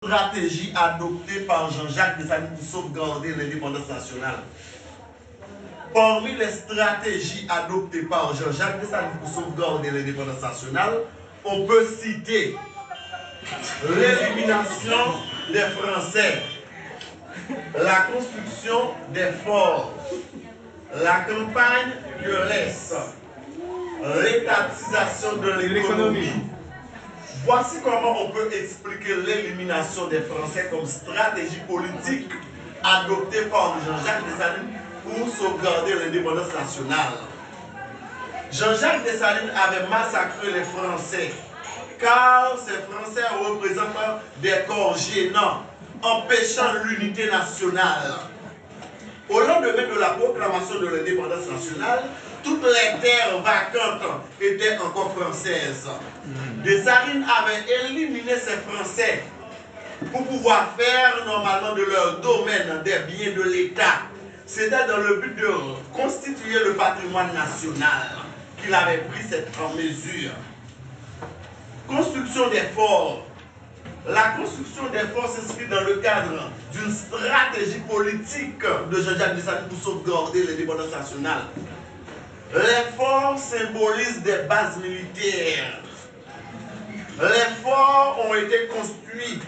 Stratégie adoptée par Jean-Jacques Dessalines pour sauvegarder l'indépendance nationale. Parmi les stratégies adoptées par Jean-Jacques Dessalines pour sauvegarder l'indépendance nationale, on peut citer l'élimination des Français, la construction des forts, la campagne de l'Est, l'étatisation de l'économie. Voici comment on peut expliquer l'élimination des Français comme stratégie politique adoptée par Jean-Jacques Dessalines pour sauvegarder l'indépendance nationale. Jean-Jacques Dessalines avait massacré les Français car ces Français représentent des corps gênants, empêchant l'unité nationale. Au lendemain de la proclamation de l'indépendance nationale, toutes les terres vacantes étaient encore françaises. Dessalines avait éliminé ces Français pour pouvoir faire normalement de leur domaine des biens de l'État. C'était dans le but de constituer le patrimoine national qu'il avait pris cette mesure. Construction des forts. La construction des forts s'inscrit dans le cadre d'une stratégie politique de Jean-Jacques Dessalines pour sauvegarder l'indépendance nationale. Les forts symbolisent des bases militaires. Les forts ont été construits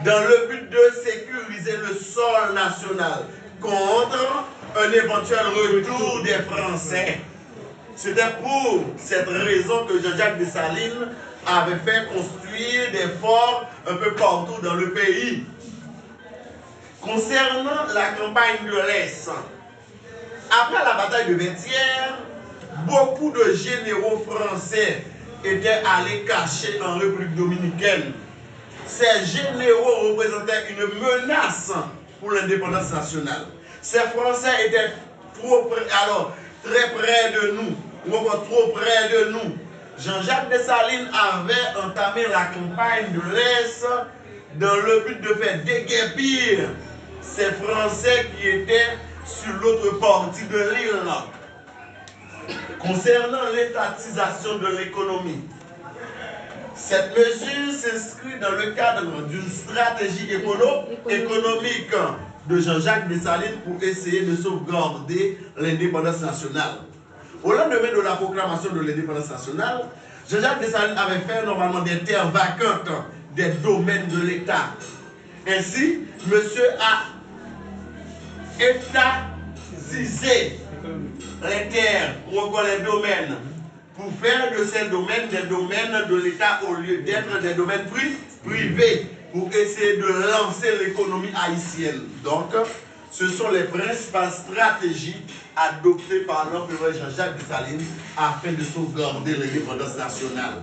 dans le but de sécuriser le sol national contre un éventuel retour des Français. C'était pour cette raison que Jean-Jacques Dessalines avait fait construire des forts un peu partout dans le pays. Concernant la campagne de l'Est, après la bataille de Vertières, beaucoup de généraux français étaient allés cacher en République dominicaine. Ces généraux représentaient une menace pour l'indépendance nationale. Ces Français étaient très près de nous, ou encore trop près de nous. Jean-Jacques Dessalines avait entamé la campagne de l'Est dans le but de faire déguerpir ces Français qui étaient sur l'autre partie de l'île. Concernant l'étatisation de l'économie, cette mesure s'inscrit dans le cadre d'une stratégie économique de Jean-Jacques Dessalines pour essayer de sauvegarder l'indépendance nationale. Au lendemain de la proclamation de l'indépendance nationale, Jean-Jacques Dessalines avait fait normalement des terres vacantes des domaines de l'État. Ainsi, monsieur a étatisé les terres ou encore les domaines pour faire de ces domaines des domaines de l'État au lieu d'être des domaines privés pour essayer de lancer l'économie haïtienne. Donc, ce sont les principales stratégies adoptées par l'empereur Jean-Jacques Dessalines afin de sauvegarder l'indépendance nationale.